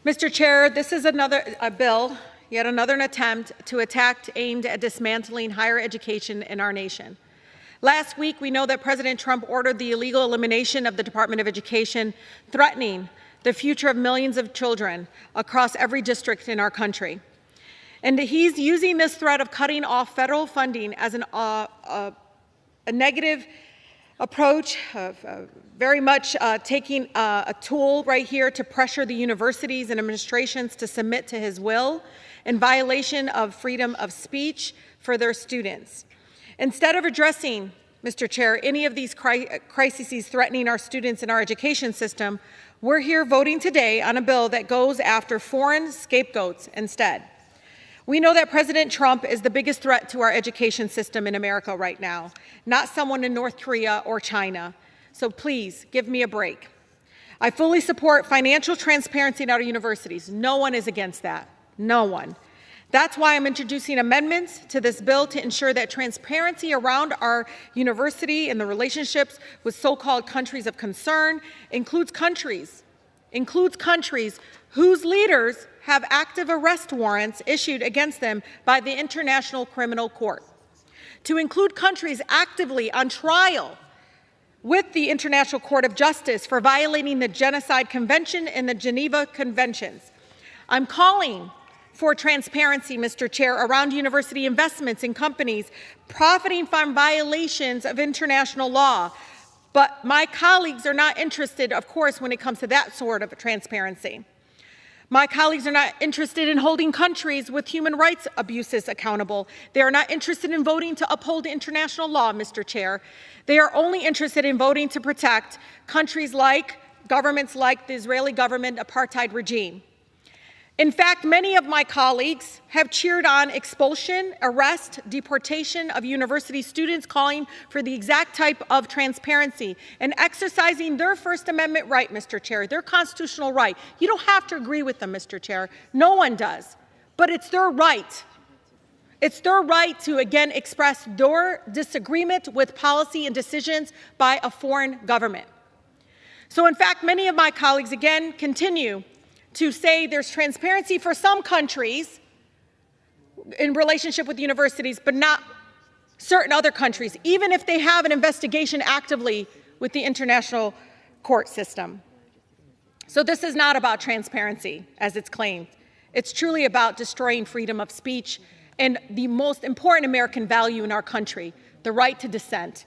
Mr. Chair, this is a bill, yet another attempt to attack aimed at dismantling higher education in our nation. Last week, we know that President Trump ordered the illegal elimination of the Department of Education, threatening the future of millions of children across every district in our country. And he's using this threat of cutting off federal funding as a negative approach, very much taking a tool right here to pressure the universities and administrations to submit to his will in violation of freedom of speech for their students. Instead of addressing, Mr. Chair, any of these crises threatening our students in our education system, we're here voting today on a bill that goes after foreign scapegoats instead. We know that President Trump is the biggest threat to our education system in America right now, not someone in North Korea or China. So please, give me a break. I fully support financial transparency at our universities. No one is against that. No one. That's why I'm introducing amendments to this bill to ensure that transparency around our university and the relationships with so-called countries of concern includes countries whose leaders have active arrest warrants issued against them by the International Criminal Court. To include countries actively on trial with the International Court of Justice for violating the Genocide Convention and the Geneva Conventions. I'm calling for transparency, Mr. Chair, around university investments in companies profiting from violations of international law. But my colleagues are not interested, of course, when it comes to that sort of transparency. My colleagues are not interested in holding countries with human rights abuses accountable. They are not interested in voting to uphold international law, Mr. Chair. They are only interested in voting to protect governments like the Israeli government apartheid regime. In fact, many of my colleagues have cheered on expulsion, arrest, deportation of university students, calling for the exact type of transparency and exercising their First Amendment right, Mr. Chair, their constitutional right. You don't have to agree with them, Mr. Chair. No one does. But it's their right. It's their right to, again, express their disagreement with policy and decisions by a foreign government. So, in fact, many of my colleagues, again, continue to say there's transparency for some countries in relationship with universities, but not certain other countries, even if they have an investigation actively with the international court system. So this is not about transparency, as it's claimed. It's truly about destroying freedom of speech and the most important American value in our country, the right to dissent.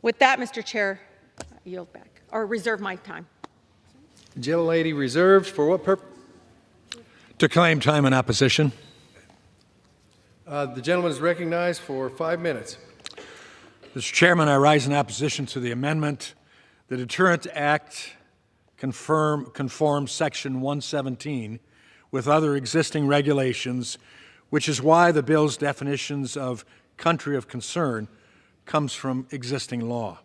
With that, Mr. Chair, I yield back, or reserve my time. Gentlelady reserved for what purpose? To claim time in opposition. The gentleman is recognized for 5 minutes. Mr. Chairman, I rise in opposition to the amendment. The Deterrent Act conforms Section 117 with other existing regulations, which is why the bill's definitions of country of concern comes from existing law.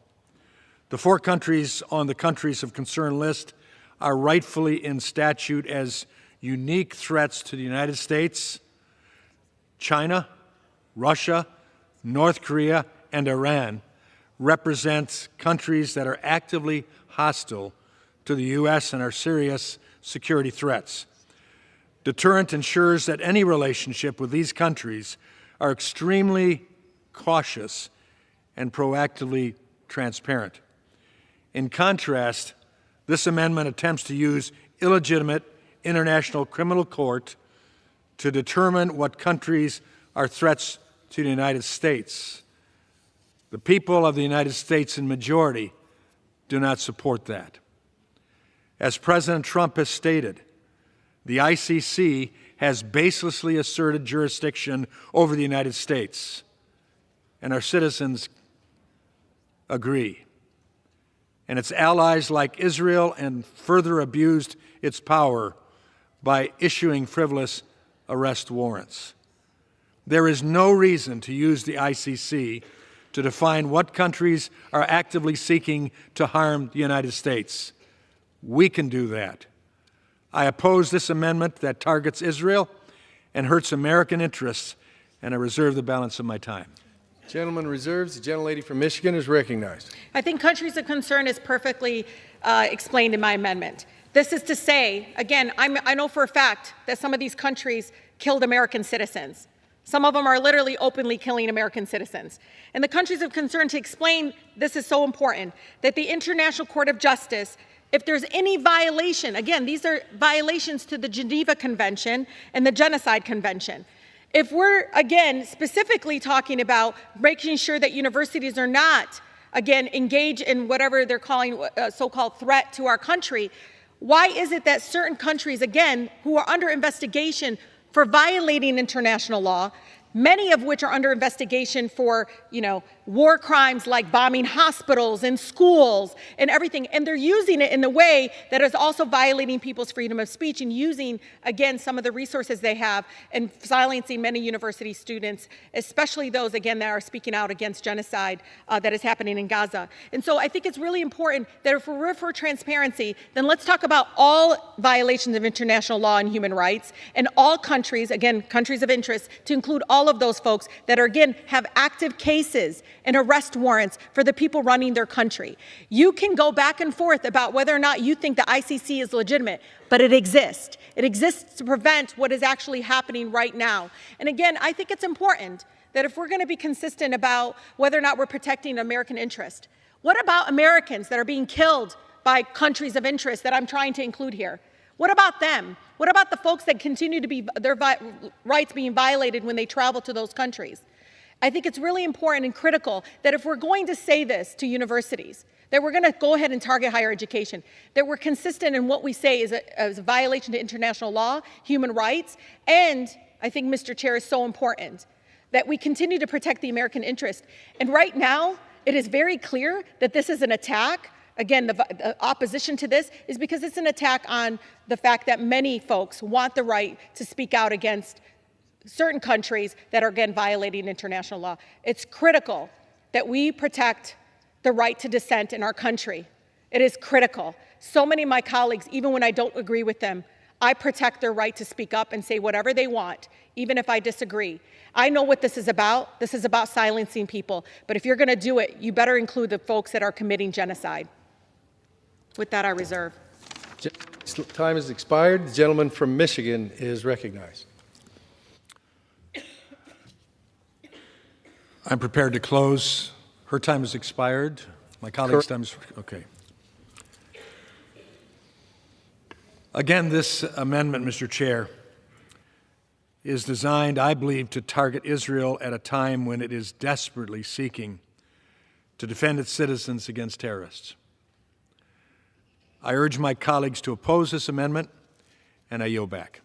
The 4 countries on the countries of concern list are rightfully in statute as unique threats to the United States. China, Russia, North Korea, and Iran represent countries that are actively hostile to the U.S. and are serious security threats. Deterrent ensures that any relationship with these countries are extremely cautious and proactively transparent. In contrast, this amendment attempts to use illegitimate international criminal court to determine what countries are threats to the United States. The people of the United States in majority do not support that. As President Trump has stated, the ICC has baselessly asserted jurisdiction over the United States, and our citizens agree. And its allies like Israel and further abused its power by issuing frivolous arrest warrants. There is no reason to use the ICC to define what countries are actively seeking to harm the United States. We can do that. I oppose this amendment that targets Israel and hurts American interests, and I reserve the balance of my time. Gentleman reserves. The gentlelady from Michigan is recognized. I think countries of concern is perfectly explained in my amendment. This is to say, again, I know for a fact that some of these countries killed American citizens. Some of them are literally openly killing American citizens. And the countries of concern, to explain this is so important, that the International Court of Justice, if there's any violation, again, these are violations to the Geneva Convention and the Genocide Convention. If we're, again, specifically talking about making sure that universities are not, again, engaged in whatever they're calling a so-called threat to our country, why is it that certain countries, again, who are under investigation for violating international law, many of which are under investigation for, war crimes like bombing hospitals and schools and everything. And they're using it in a way that is also violating people's freedom of speech and using, again, some of the resources they have and silencing many university students, especially those, again, that are speaking out against genocide that is happening in Gaza. And so I think it's really important that if we're for transparency, then let's talk about all violations of international law and human rights and all countries, again, countries of interest, to include all of those folks that are, again, have active cases and arrest warrants for the people running their country. You can go back and forth about whether or not you think the ICC is legitimate, but it exists. It exists to prevent what is actually happening right now. And again, I think it's important that if we're going to be consistent about whether or not we're protecting American interest, what about Americans that are being killed by countries of interest that I'm trying to include here? What about them? What about the folks that continue to be their rights being violated when they travel to those countries? I think it's really important and critical that if we're going to say this to universities, that we're going to go ahead and target higher education, that we're consistent in what we say is a violation to international law, human rights, and I think, Mr. Chair, is so important, that we continue to protect the American interest. And right now, it is very clear that this is an attack. Again, the opposition to this is because it's an attack on the fact that many folks want the right to speak out against certain countries that are, again, violating international law. It's critical that we protect the right to dissent in our country. It is critical. So many of my colleagues, even when I don't agree with them, I protect their right to speak up and say whatever they want, even if I disagree. I know what this is about. This is about silencing people. But if you're going to do it, you better include the folks that are committing genocide. With that, I reserve. Time has expired. The gentleman from Michigan is recognized. I'm prepared to close. Her time has expired. My colleague's time is, okay. Again, this amendment, Mr. Chair, is designed, I believe, to target Israel at a time when it is desperately seeking to defend its citizens against terrorists. I urge my colleagues to oppose this amendment, and I yield back.